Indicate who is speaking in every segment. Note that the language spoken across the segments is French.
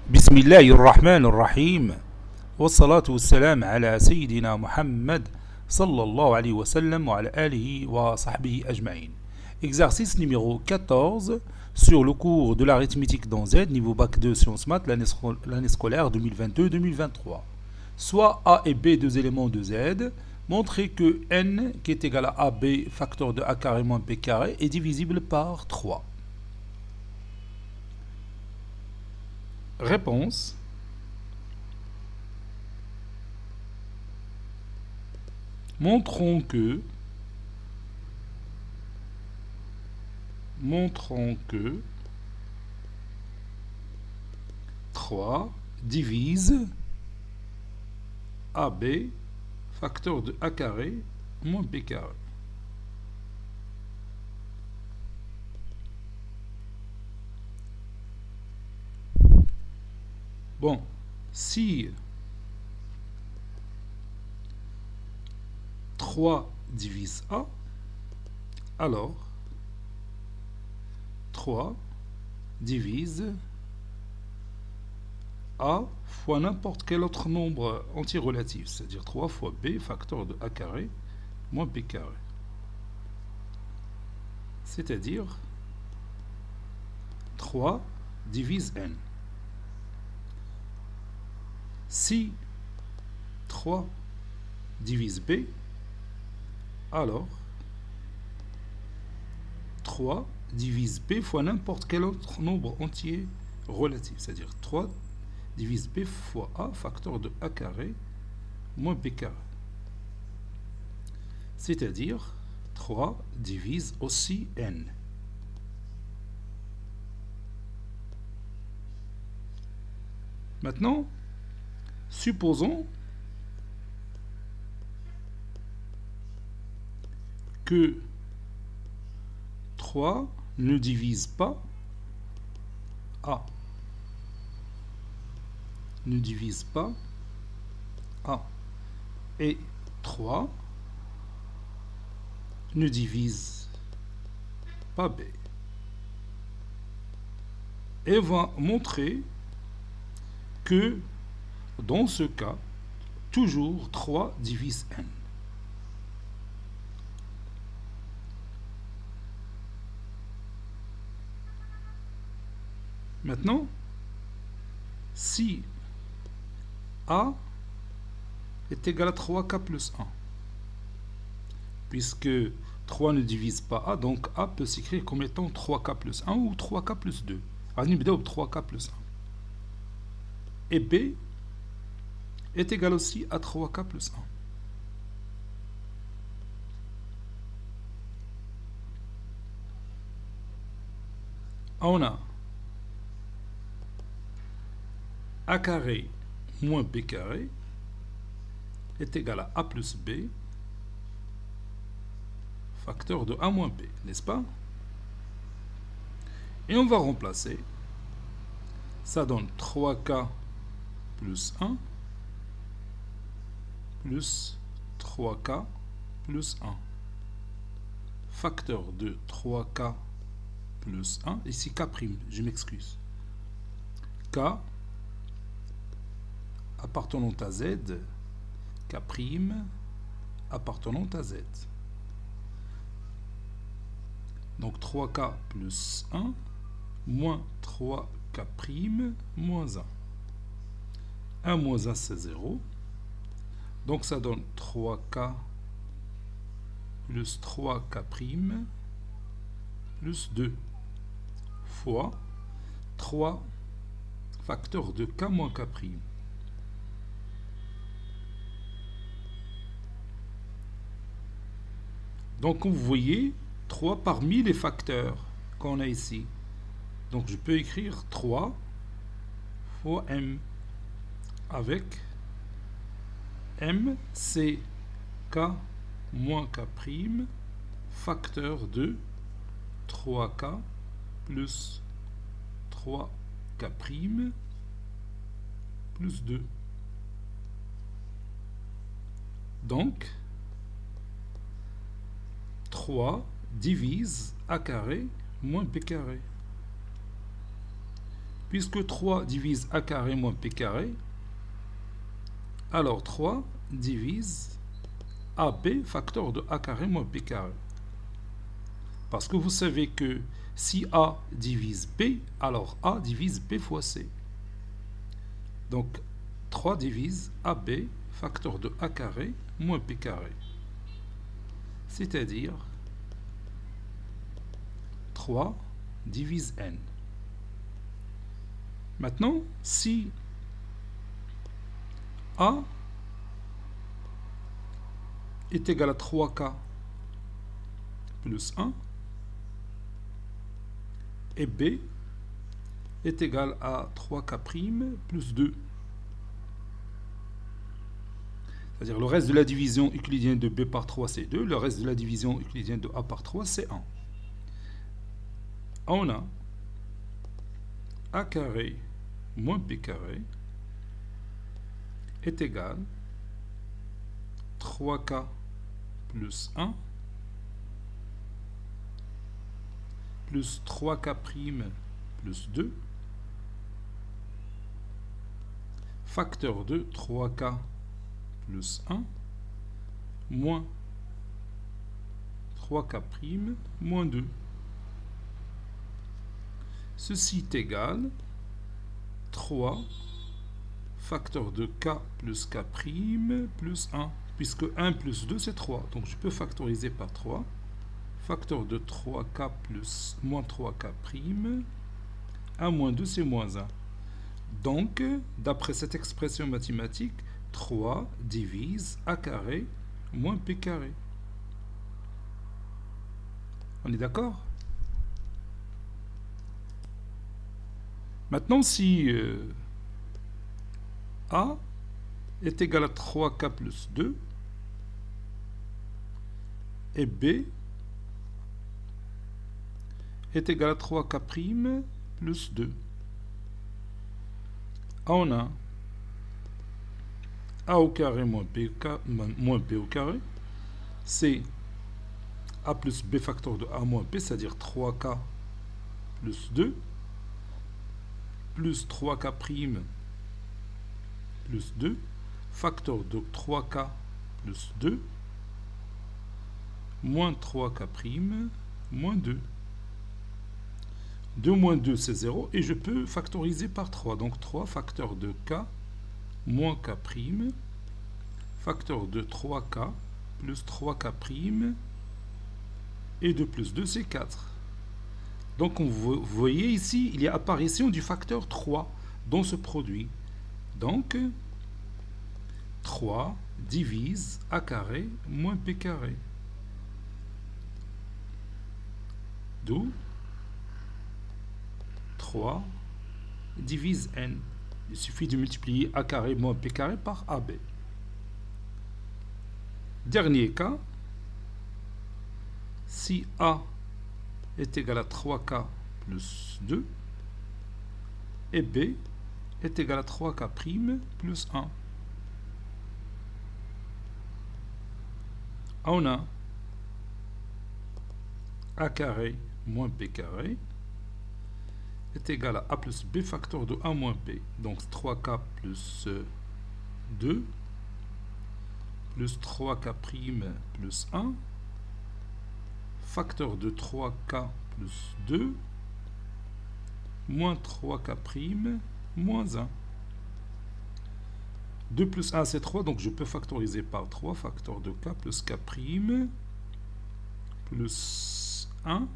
Speaker 1: بسم الله الرحمن الرحيم والصلاة والسلام على سيدنا محمد صلى الله عليه وسلم وعلى آله وصحبه أجمعين. Exercice numéro 14 sur le cours de l'arithmétique dans Z, niveau bac 2 sciences maths, l'année scolaire 2022-2023. Soit A et B, deux éléments de Z, montrer que n, qui est égal à AB facteur de A carré moins B carré, est divisible par 3. Réponse. Montrons que 3 divise AB facteur de A carré moins B carré. Bon, si 3 divise A, alors 3 divise A fois n'importe quel autre nombre entier relatif, c'est-à-dire 3 fois B facteur de A carré moins B carré. C'est-à-dire 3 divise N. Si 3 divise B, alors 3 divise B fois n'importe quel autre nombre entier relatif, c'est-à-dire 3 divise B fois A facteur de A carré moins B carré. C'est-à-dire 3 divise aussi N. Maintenant, supposons que 3 ne divise pas A. Ne divise pas A. Et 3 ne divise pas B. Et va montrer que dans ce cas, toujours 3 divise N. Maintenant, si A est égal à 3K plus 1, puisque 3 ne divise pas A, donc A peut s'écrire comme étant 3K plus 1 ou 3K plus 2. غادي 3K plus 1. Et B est égal aussi à 3K plus 1. On a A carré moins B carré est égal à A plus B facteur de A moins B, n'est-ce pas? Et on va remplacer. Ça donne 3K plus 1 plus 3K plus 1 facteur de 3K plus 1, ici K', je m'excuse. K appartenant à Z, K' appartenant à Z. Donc 3K plus 1 moins 3K' moins 1. 1 moins 1 c'est 0. Donc ça donne 3K plus 3K' plus 2 fois 3 facteur de K moins K'. Donc vous voyez 3 parmi les facteurs qu'on a ici. Donc je peux écrire 3 fois M avec M c'est K moins K' facteur de 3K plus 3K' plus 2. Donc 3 divise A carré moins B carré. Puisque 3 divise A carré moins P carré, alors 3 divise AB facteur de A carré moins B carré. Parce que vous savez que si A divise B, alors A divise B fois C. Donc 3 divise AB facteur de A carré moins B carré. C'est-à-dire 3 divise N. Maintenant, si A est égal à 3K plus 1 et B est égal à 3K' plus 2. C'est-à-dire le reste de la division euclidienne de B par 3 c'est 2, le reste de la division euclidienne de A par 3 c'est 1. On a A carré moins B carré est égal 3K plus 1 plus 3K' plus 2 facteur de 3K plus 1 moins 3K' moins 2. Ceci est égal 3 facteur de K plus K' plus 1. Puisque 1 plus 2 c'est 3. Donc je peux factoriser par 3. Facteur de 3K plus moins 3K'. 1 moins 2 c'est moins 1. Donc, d'après cette expression mathématique, 3 divise A carré moins P carré. On est d'accord? Maintenant, si A est égal à 3K plus 2 et B est égal à 3K' plus 2. On a A au carré moins B au carré, c'est A plus B facteur de A moins B, c'est-à-dire 3K plus 2, plus 3K' plus 2, facteur de 3K plus 2, moins 3K' moins 2. 2 moins 2 c'est 0 et je peux factoriser par 3. Donc 3 facteur de K moins K', facteur de 3K plus 3K' et 2 plus 2 c'est 4. Donc vous voyez ici, il y a apparition du facteur 3 dans ce produit. Donc 3 divise A carré moins B carré. D'où 3 divise N. Il suffit de multiplier A carré moins B carré par AB. Dernier cas, si A est égal à 3K plus 2 et B est égal à 3K' plus 1. On a A carré moins B carré est égal à A plus B facteur de A moins B. Donc 3K plus 2 plus 3K' plus 1 facteur de 3K plus 2 moins 3K' moins 1. 2 plus 1 c'est 3, donc je peux factoriser par 3, facteur de K plus K' plus 1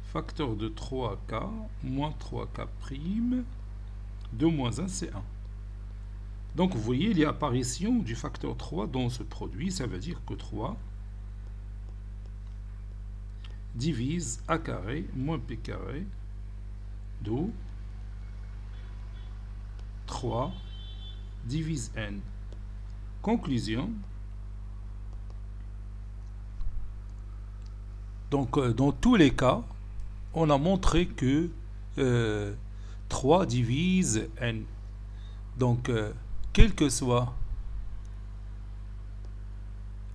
Speaker 1: facteur de 3K moins 3K', 2 moins 1 c'est 1. Donc vous voyez, il y a apparition du facteur 3 dans ce produit, ça veut dire que 3 divise A carré moins B carré, d'où 3 divise N. Conclusion. Donc dans tous les cas, on a montré que 3 divise N. Donc, quel que soit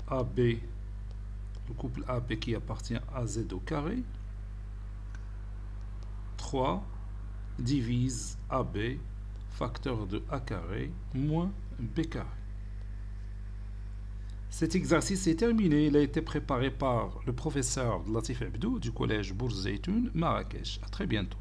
Speaker 1: AB, le couple AB qui appartient à Z au carré, 3 divise AB, facteur de A carré, moins B carré. Cet exercice est terminé. Il a été préparé par le professeur Latif Abdou du collège Bourz Zeytoun, Marrakech. À très bientôt.